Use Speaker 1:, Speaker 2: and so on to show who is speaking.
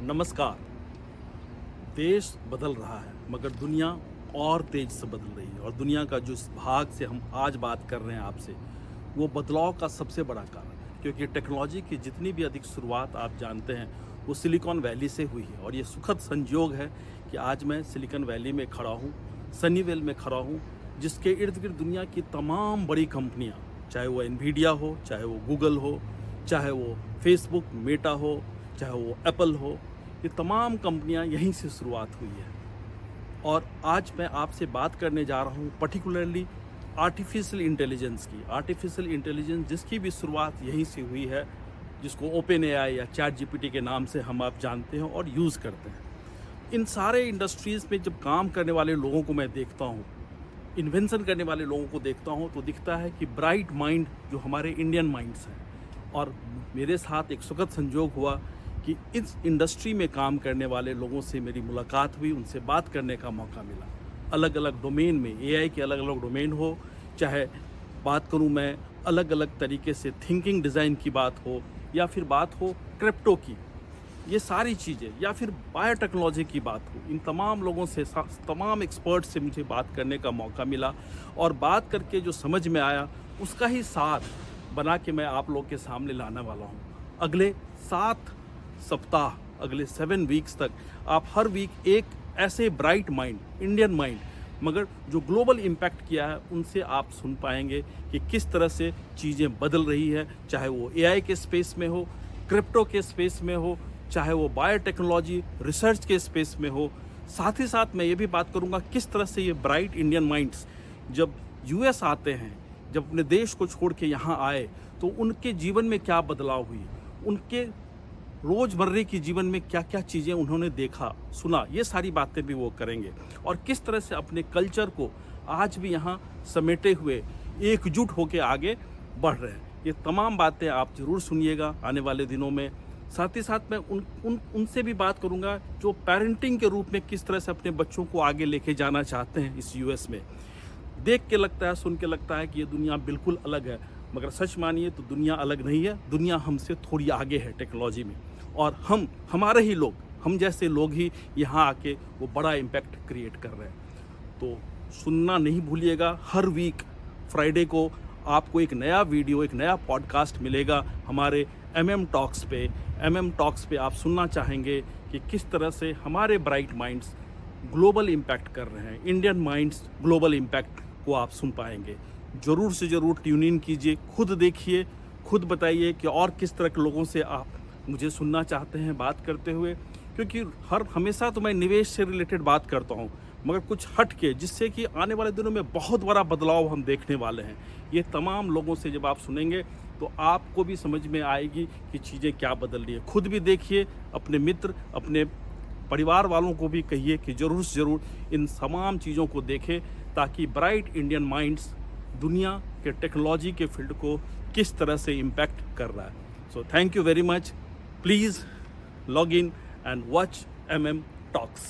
Speaker 1: नमस्कार। देश बदल रहा है मगर दुनिया और तेज से बदल रही है और दुनिया का जो इस भाग से हम आज बात कर रहे हैं आपसे, वो बदलाव का सबसे बड़ा कारण है। क्योंकि टेक्नोलॉजी की जितनी भी अधिक शुरुआत आप जानते हैं वो सिलिकॉन वैली से हुई है और ये सुखद संयोग है कि आज मैं सिलिकॉन वैली में खड़ा हूँ, सनीवेल में खड़ा हूँ, जिसके इर्द गिर्द दुनिया की तमाम बड़ी कंपनियाँ, चाहे वो एनवीडिया हो, चाहे वो गूगल हो, चाहे वो फेसबुक मेटा हो, चाहे वो एप्पल हो, ये तमाम कंपनियां यहीं से शुरुआत हुई है। और आज मैं आपसे बात करने जा रहा हूँ पर्टिकुलरली आर्टिफिशियल इंटेलिजेंस की। आर्टिफिशियल इंटेलिजेंस जिसकी भी शुरुआत यहीं से हुई है, जिसको ओपन एआई या चैट जीपीटी के नाम से हम आप जानते हैं और यूज़ करते हैं। इन सारे इंडस्ट्रीज़ में जब काम करने वाले लोगों को मैं देखता हूँ, इन्वेंशन करने वाले लोगों को देखता हूँ, तो दिखता है कि ब्राइट माइंड जो हमारे इंडियन माइंड्स हैं। और मेरे साथ एक सुखद संयोग हुआ कि इस इंडस्ट्री में काम करने वाले लोगों से मेरी मुलाकात हुई, उनसे बात करने का मौका मिला। अलग अलग डोमेन में, एआई के अलग अलग डोमेन हो, चाहे बात करूं मैं अलग अलग तरीके से थिंकिंग डिज़ाइन की बात हो, या फिर बात हो क्रिप्टो की, ये सारी चीज़ें, या फिर बायोटेक्नोलॉजी की बात हो, इन तमाम लोगों से, तमाम एक्सपर्ट से मुझे बात करने का मौका मिला। और बात करके जो समझ में आया उसका ही सार बना के मैं आप लोग के सामने लाने वाला हूँ। अगले 7 सप्ताह, अगले 7 वीक्स तक आप हर वीक एक ऐसे ब्राइट माइंड, इंडियन माइंड, मगर जो ग्लोबल इम्पैक्ट किया है, उनसे आप सुन पाएंगे कि किस तरह से चीज़ें बदल रही है, चाहे वो एआई के स्पेस में हो, क्रिप्टो के स्पेस में हो, चाहे वो बायोटेक्नोलॉजी रिसर्च के स्पेस में हो। साथ ही साथ मैं ये भी बात करूँगा किस तरह से ये ब्राइट इंडियन माइंड्स जब यूएस आते हैं, जब अपने देश को छोड़ के यहाँ आए, तो उनके जीवन में क्या बदलाव हुई, उनके रोज़मर्रे की जीवन में क्या क्या चीज़ें उन्होंने देखा, सुना, ये सारी बातें भी वो करेंगे। और किस तरह से अपने कल्चर को आज भी यहाँ समेटे हुए एकजुट होकर आगे बढ़ रहे हैं। ये तमाम बातें आप ज़रूर सुनिएगा आने वाले दिनों में। साथ ही साथ मैं उनसे भी बात करूँगा जो पेरेंटिंग के रूप में किस तरह से अपने बच्चों को आगे लेके जाना चाहते हैं इस यूएस में। देख के लगता है, सुन के लगता है कि ये दुनिया बिल्कुल अलग है, मगर सच मानिए तो दुनिया अलग नहीं है। दुनिया हमसे थोड़ी आगे है टेक्नोलॉजी में, और हमारे ही लोग, हम जैसे लोग ही यहाँ आके वो बड़ा इम्पैक्ट क्रिएट कर रहे हैं। तो सुनना नहीं भूलिएगा। हर वीक फ्राइडे को आपको एक नया वीडियो, एक नया पॉडकास्ट मिलेगा हमारे MM टॉक्स पे। MM टॉक्स पे आप सुनना चाहेंगे कि किस तरह से हमारे ब्राइट माइंड्स ग्लोबल इम्पैक्ट कर रहे हैं। इंडियन माइंड्स ग्लोबल इम्पैक्ट को आप सुन पाएंगे। ज़रूर से ज़रूर ट्यून इन कीजिए, खुद देखिए, खुद बताइए कि और किस तरह के लोगों से आप मुझे सुनना चाहते हैं बात करते हुए। क्योंकि हमेशा तो मैं निवेश से रिलेटेड बात करता हूँ, मगर कुछ हट के, जिससे कि आने वाले दिनों में बहुत बड़ा बदलाव हम देखने वाले हैं। ये तमाम लोगों से जब आप सुनेंगे तो आपको भी समझ में आएगी कि चीज़ें क्या बदल रही है। खुद भी देखिए, अपने मित्र, अपने परिवार वालों को भी कहिए कि ज़रूर से ज़रूर इन तमाम चीज़ों को देखें, ताकि ब्राइट इंडियन माइंड्स दुनिया के टेक्नोलॉजी के फील्ड को किस तरह से इम्पैक्ट कर रहा है। So thank you very much. Please log in and watch MM Talks.